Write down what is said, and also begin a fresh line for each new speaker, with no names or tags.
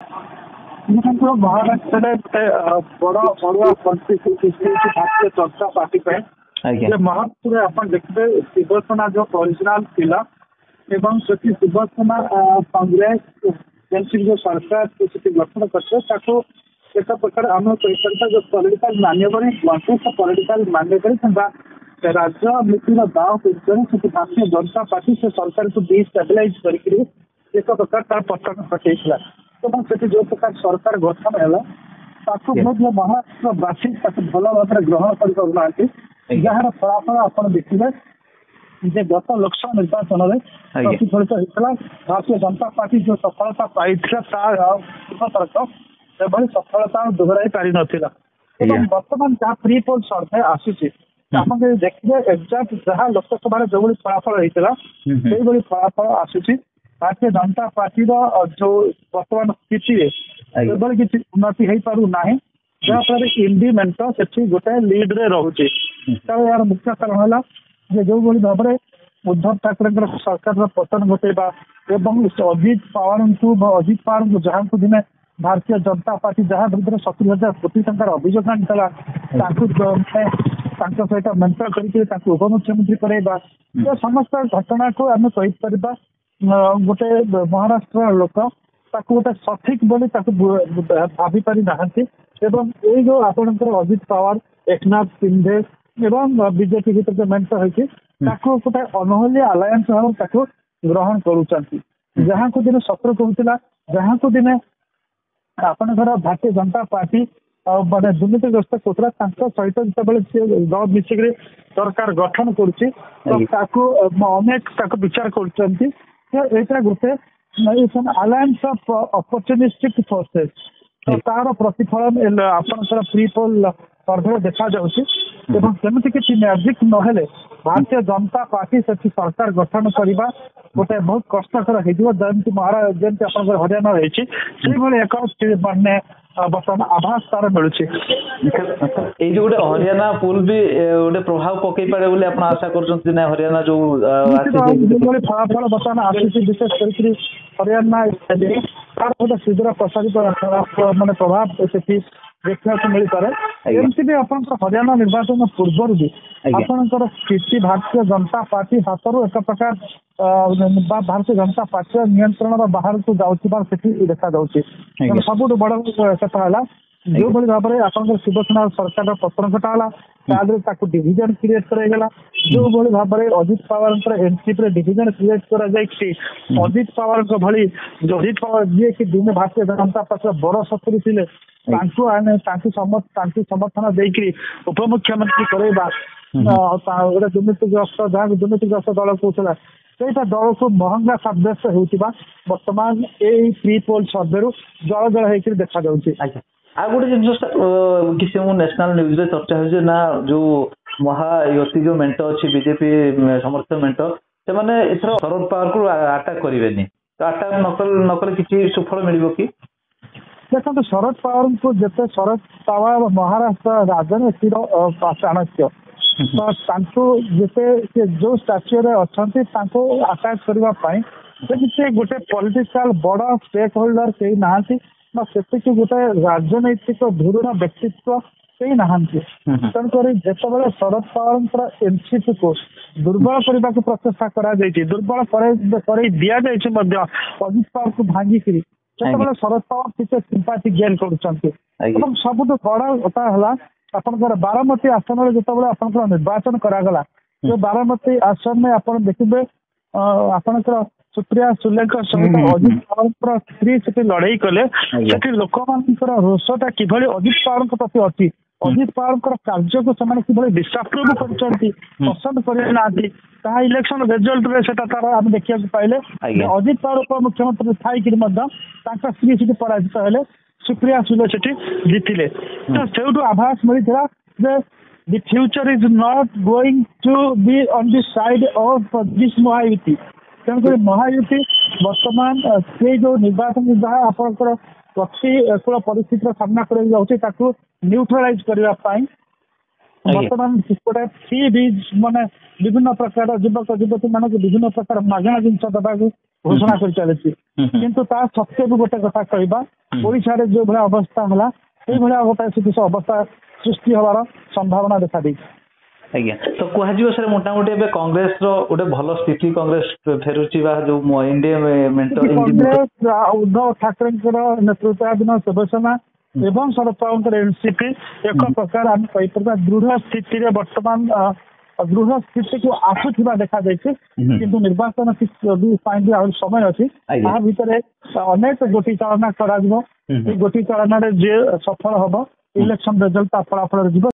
ଦେଖନ୍ତୁ ମହାରାଷ୍ଟ୍ରରେ ଗୋଟେ ବଡ ବଡୁଆ ପରିସ୍ଥିତି ସୃଷ୍ଟି ହେଇଛି ଭାରତୀୟ ଜନତା ପାର୍ଟି ପାଇଁ।
ଆଜ୍ଞା
ଯେ ମହାରାଷ୍ଟ୍ରରେ ଆପଣ ଦେଖିବେ ଶିବସେନା ଯୋଉ ଅରିଜିନାଲ ଥିଲା ଏବଂ ସେଠି ଶିବସେନା କଂଗ୍ରେସ ଯେମିତି ଯୋଉ ସରକାର ସେଠି ଗଠନ କରିଥିଲେ ତାକୁ ଏକ ପ୍ରକାର ଆମେ କହିପାରିବା ଯୋଉ ପଲିଟିକାଲ ମାନ୍ୟବରୀ ସେ ପଲିଟିକାଲ ମାନ୍ୟବରୀ କିମ୍ବା ରାଜନୀତିର ଦାଅ କରି ସେଠି ଭାରତୀୟ ଜନତା ପାର୍ଟି ସେ ସରକାରକୁ ଡିଷ୍ଟାବିଲାଇଜ କରିକିରି ଏକ ପ୍ରକାର ତାର ପତନ ଘଟେଇଥିଲା ଏବଂ ସେଠି ଯୋଉ ପ୍ରକାର ସରକାର ଗଠନ ହେଲା ତାକୁ ମଧ୍ୟ ମହାରାଷ୍ଟ୍ରବାସୀ ତାକୁ ଭଲ ଭାବରେ ଗ୍ରହଣ କରିପାରୁନାହାନ୍ତି ଯାହାର ଫଳାଫଳ ଆପଣ ଦେଖିବେ ଯେ ଗତ ଲୋକସଭା ନିର୍ବାଚନରେ ପ୍ରତିଫଳିତ ହେଇଥିଲା ଭାରତୀୟ ଜନତା ପାର୍ଟି ଯୋଉ ସଫଳତା ପାଇଥିଲା ତାର ପୂର୍ବଥରକ ସେଭଳି ସଫଳତା ଦୋହରାଇ ପାରିନଥିଲା ଏବଂ ବର୍ତ୍ତମାନ ଯାହା ପ୍ରି ପୋଲ୍ ସର୍ଭେ ଆସୁଛି ଆପଣ ଯଦି ଦେଖିବେ ଏକ୍ଜାକ୍ଟ ଯାହା ଲୋକସଭାରେ ଯୋଉଭଳି ଫଳାଫଳ ହେଇଥିଲା ସେଇଭଳି ଫଳାଫଳ ଆସୁଛି ଭାରତୀୟ ଜନତା ପାର୍ଟିର ଯୋଉ ବର୍ତ୍ତମାନ ସ୍ଥିତିରେ ସେଭଳି କିଛି ଉନ୍ନତି ହେଇପାରୁନାହିଁ ଯାହାଫଳରେ ଇଣ୍ଡି ମେଣ୍ଟ ସେଠି ଗୋଟେ ଲିଡ୍ ରେ ରହୁଛି। ତେଣୁ ଏହାର ମୁଖ୍ୟ କାରଣ ହେଲା ଯେ ଯୋଉଭଳି ଭାବରେ ଉଦ୍ଧବ ଠାକରେଙ୍କର ସରକାରର ପତନ ଘଟେଇବା ଏବଂ ଅଜିତ ପାୱାରଙ୍କୁ ଯାହାଙ୍କୁ ଦିନେ ଭାରତୀୟ ଜନତା ପାର୍ଟି ଯାହା ବିରୁଦ୍ଧରେ 70,000 କୋଟି ଟଙ୍କାର ଅଭିଯୋଗ ଆଣିଥିଲା ତାଙ୍କୁ ତାଙ୍କ ସହିତ ମେଣ୍ଟ କରିକି ତାଙ୍କୁ ଉପମୁଖ୍ୟମନ୍ତ୍ରୀ କରାଇବା ଏ ସମସ୍ତ ଘଟଣାକୁ ଆମେ କହିପାରିବା ଗୋଟେ ମହାରାଷ୍ଟ୍ର ଲୋକ ତାକୁ ଗୋଟେ ସଠିକ ବୋଲି ତାକୁ ଭାବି ପାରି ନାହାନ୍ତି ଏବଂ ଏଇ ଯୋଉ ଆପଣଙ୍କର ଅଜିତ ପାୱାର ଏକନାଥ ସିନ୍ଧେ ଏବଂ ବିଜେପି ଭିତରେ ମେଣ୍ଟ ହେଇଛି ତାକୁ ଗୋଟେ ଅନହୋଲି ଆଲାଏନ୍ସ ଭାବରେ ତାକୁ ଗ୍ରହଣ କରୁଛନ୍ତି ଯାହାକୁ ଦିନେ ଶତ୍ରୁ କହୁଥିଲା ଯାହାକୁ ଦିନେ ଆପଣଙ୍କର ଭାରତୀୟ ଜନତା ପାର୍ଟି ମାନେ ଦୁର୍ନୀତିଗ୍ରସ୍ତ କରୁଥିଲା ତାଙ୍କ ସହିତ ଯେତେବେଳେ ସେ ଦଳ ମିଶିକରି ସରକାର ଗଠନ କରୁଛି ତାକୁ ଅନେକ ତାକୁ ବିଚାର କରୁଛନ୍ତି ଯେ ଏଇଟା ଗୋଟେ ଆଲାଏନ୍ସ ଅଫ୍ ଅପରଚୁନିଷ୍ଟିକ ଫୋର୍ସେସ୍ ତାର ପ୍ରତିଫଳନ ଆପଣଙ୍କର ପ୍ରି ପୋଲ୍ ସର୍ଭେରେ ଦେଖାଯାଉଛି ଏବଂ ସେମିତି କିଛି ମ୍ୟାଜିକ୍ ନହେଲେ ଭାରତୀୟ ଜନତା ପାର୍ଟି ସେଠି ସରକାର ଗଠନ କରିବା ଗୋଟେ ବହୁତ କଷ୍ଟକର ହେଇଯିବ ଯେମିତି ଯେମିତି ଆପଣଙ୍କର ହରିୟାଣା ରହିଛି ସେଇଭଳି ଏକ ମାନେ ବର୍ତ୍ତମାନ ଆଭାସ ତାର ମିଳୁଛି।
ଏଇ ଯୋଉ ଗୋଟେ ହରିୟାଣା ପୁଲ୍ ବି ଗୋଟେ ପ୍ରଭାବ ପକେଇ ପାରେ ବୋଲି ଆପଣ ଆଶା କରୁଛନ୍ତି ନା ହରିୟାଣା ଯୋଉ
ଯୋଉଭଳି ଫଳାଫଳ ବର୍ତ୍ତମାନ ଆସୁଛି ବିଶେଷ କରିକି ହରିୟାଣା ତାର ଗୋଟେ ଶୀଘ୍ର ପ୍ରସାରିତ ମାନେ ପ୍ରଭାବ ସେଠି ଦେଖିବାକୁ ମିଳିପାରେ ଏମିତି ବି ଆପଣଙ୍କର ହରିୟାଣା ନିର୍ବାଚନ ପୂର୍ବରୁ ବି ଆପଣଙ୍କର ସ୍ଥିତି ଭାରତୀୟ ଜନତା ପାର୍ଟି ହାତରୁ ଏକ ପ୍ରକାର ଭାରତୀୟ ଜନତା ପାର୍ଟିର ନିୟନ୍ତ୍ରଣର ବାହାରକୁ ଯାଉଥିବାର ସେଠି ଦେଖାଯାଉଛି। ସବୁଠୁ ବଡ କଥା ହେଲା ଯୋଉଭଳି ଭାବରେ ଆପଣଙ୍କର ଶିବସେନା ସରକାରର ପତନ ଘଟା ହେଲା ତା ଦେହରେ ତାକୁ ଡିଭିଜନ କ୍ରିଏଟ କରାଇଗଲା ଯୋଉଭଳି ଭାବରେ ଅଜିତ ପାୱାରଙ୍କର ଏନସିପିରେ ଡିଭିଜନ କ୍ରିଏଟ କରାଯାଇଛି ଅଜିତ ପାୱାରଙ୍କ ଭଳି ଅଜିତ ପାୱାର ଯିଏକି ଦିନେ ଭାରତୀୟ ଜନତା ପାର୍ଟିର ବଡ ଶତ୍ରୁ ଥିଲେ ତାଙ୍କୁ ସମର୍ଥନ ଦେଇକରି ଉପମୁଖ୍ୟମନ୍ତ୍ରୀ କରାଇବା ଗୋଟେ ଦୁର୍ନୀତିଗ୍ରସ୍ତ ଯାହାକୁ ଦୁର୍ନୀତିଗ୍ରସ୍ତ ଦଳ କହୁଥିଲା ସେଇଟା ଦଳକୁ ମହଙ୍ଗା ସାବ୍ୟସ୍ତ ହେଉଥିବା ବର୍ତ୍ତମାନ ଏଇ ପ୍ରି ପୋଲ୍ ସର୍ଭେରୁ ଜଳ ଜଳ ହେଇକରି ଦେଖାଯାଉଛି।
ଆଉ ଗୋଟେ ଜିନିଷ କିଛି ମୁଁ ନ୍ୟାସନାଲ ନ୍ୟୁଜରେ ଚର୍ଚ୍ଚା ହେଉଛି ନା ଯୋଉ ମହାୟୁତି ଯୋଉ ମେଣ୍ଟ ଅଛି ବିଜେପି ସମର୍ଥିତ ମେଣ୍ଟ ସେମାନେ ଏଥର ଶରଦ ପାୱାରକୁ ଆଟାକ୍ କରିବେନି ତ ଆଟାକ୍ ନକଲେ କିଛି ସୁଫଳ ମିଳିବ କି?
ଦେଖନ୍ତୁ ଶରଦ ପାୱାରଙ୍କୁ ଯେତେ ଶରଦ ପାୱାର ମହାରାଷ୍ଟ୍ର ରାଜନୀତିର ଚାଣକ୍ୟ ତ ତାଙ୍କୁ ଯେତେ ସେ ଯୋଉ ଷ୍ଟାଚୁରେ ଅଛନ୍ତି ତାଙ୍କୁ ଆଟାକ୍ କରିବା ପାଇଁ ସେମିତି ଗୋଟେ ପଲିଟିକାଲ ବଡ ଷ୍ଟେକ୍ ହୋଲ୍ଡର କେହି ନାହାନ୍ତି ବା ସେତିକି ଗୋଟେ ରାଜନୈତିକ ଧୁରୁଣ ବ୍ୟକ୍ତିତ୍ୱ କେହି ନାହାନ୍ତି ତେଣୁକରି ଯେତେବେଳେ ଶରଦ ପାୱାରଙ୍କର ଏନସିପିକୁ ଦୁର୍ବଳ କରିବାକୁ ପ୍ରଚେଷ୍ଟା କରାଯାଇଛି ଦୁର୍ବଳ କରେଇ ଦିଆଯାଇଛି ମଧ୍ୟ ଅଜିତ ପାୱାରକୁ ଭାଙ୍ଗିକିରି ସେତେବେଳେ ଶରଦ ପାୱାର ଟିକେ ସିମ୍ପାଥି ଗେନ୍ କରୁଛନ୍ତି ଏବଂ ସବୁଠୁ ବଡ କଥା ହେଲା ଆପଣଙ୍କର ବାରାମତୀ ଆସନରେ ଯେତେବେଳେ ଆପଣଙ୍କର ନିର୍ବାଚନ କରାଗଲା ସେ ବାରାମତୀ ଆସନରେ ଆପଣ ଦେଖିବେ ଆପଣଙ୍କର ସୁପ୍ରିୟା ସୁଲେଙ୍କ ସହିତ ଅଜିତ ପାୱାରଙ୍କର ସ୍ତ୍ରୀ ସେଠି ଲଢେଇ କଲେ ସେଠି ଲୋକମାନଙ୍କର ରୋଷଟା କିଭଳି ଅଜିତ ପାୱାରଙ୍କ ପ୍ରତି ଅଛି ଅଜିତ ପାୱାରଙ୍କର କାର୍ଯ୍ୟକୁ ସେମାନେ କିଭଳି ଡିସାପ୍ରୁଭ୍ କରୁଛନ୍ତି ପସନ୍ଦ କରିନାହାନ୍ତି ତାହା ଇଲେକ୍ସନ ରେଜଲ୍ଟରେ ସେଟା ତାର ଆମେ ଦେଖିବାକୁ ପାଇଲେ ଅଜିତ ପାୱାର ଉପମୁଖ୍ୟମନ୍ତ୍ରୀ ଥାଇକିରି ମଧ୍ୟ ତାଙ୍କ ସ୍ତ୍ରୀ ସେଠି ପରାଜିତ ହେଲେ ସୁପ୍ରିୟା ସୁଲେ ସେଠି ଜିତିଲେ ତ ସେଇଠୁ ଆଭାସ ମିଳିଥିଲା ଯେ the future is not going to be on the side of this Mahayuti ତେଣୁକରି ମହାୟୁତି ବର୍ତ୍ତମାନ ସେ ଯୋଉ ନିର୍ବାଚନ ଯାହା ଆପଣଙ୍କର ପ୍ରତିକୂଳ ପରିସ୍ଥିତିର ସାମ୍ନା କରିବାକୁ ଯାଉଛି ତାକୁ ନ୍ୟୁଟ୍ରାଲାଇଜ କରିବା ପାଇଁ ବର୍ତ୍ତମାନ ଗୋଟେ ଫ୍ରି ବିଜ୍ ମାନେ ବିଭିନ୍ନ ପ୍ରକାର ଯୁବକ ଯୁବତୀ ମାନଙ୍କୁ ବିଭିନ୍ନ ପ୍ରକାର ମାଗଣା ଜିନିଷ ଦେବାକୁ ଘୋଷଣା କରି ଚାଲିଛି କିନ୍ତୁ ତା ସତ୍ତ୍ୱେ ବି ଗୋଟେ କଥା କହିବା ଓଡିଶାରେ ଯୋଉ ଭଳିଆ ଅବସ୍ଥା ହେଲା ସେଇଭଳିଆ ଗୋଟେ ଅବସ୍ଥା ସୃଷ୍ଟି ହବାର ସମ୍ଭାବନା ଦେଖାଦେଇଛି।
ଆଜ୍ଞା ତ କୁହାଯିବ ସାର୍ ମୋଟାମୋଟି ଏବେ କଂଗ୍ରେସର ଗୋଟେ ଭଲ ସ୍ଥିତି କଂଗ୍ରେସ ଫେରୁଛି ବା ଯୋଉ ଏନଡିଏ ମେଣ୍ଟ
କଂଗ୍ରେସ ଉଦ୍ଧବ ଠାକରେଙ୍କର ନେତୃତ୍ୱାଧୀନ ଶିବସେନା ଏବଂ ଶରଦ ପାୱାରଙ୍କର ଏନସିପି ଏକ ପ୍ରକାର ଆମେ କହିପାରିବା ଦୃଢ ସ୍ଥିତିରେ ବର୍ତ୍ତମାନ ଦୃଢ ସ୍ଥିତିକୁ ଆସୁଥିବା ଦେଖାଯାଇଛି କିନ୍ତୁ ନିର୍ବାଚନ ପାଇଁ ବି ଆହୁରି ସମୟ ଅଛି ତା ଭିତରେ ଅନେକ ଗୋଟି ଚାଳନା କରାଯିବ। এই ଗୋଟି ଚାଳନାରେ ଯିଏ ସଫଳ ହବ ଇଲେକ୍ସନ ରେଜଲ୍ଟ ତା ଫଳାଫଳରେ ଯିବ।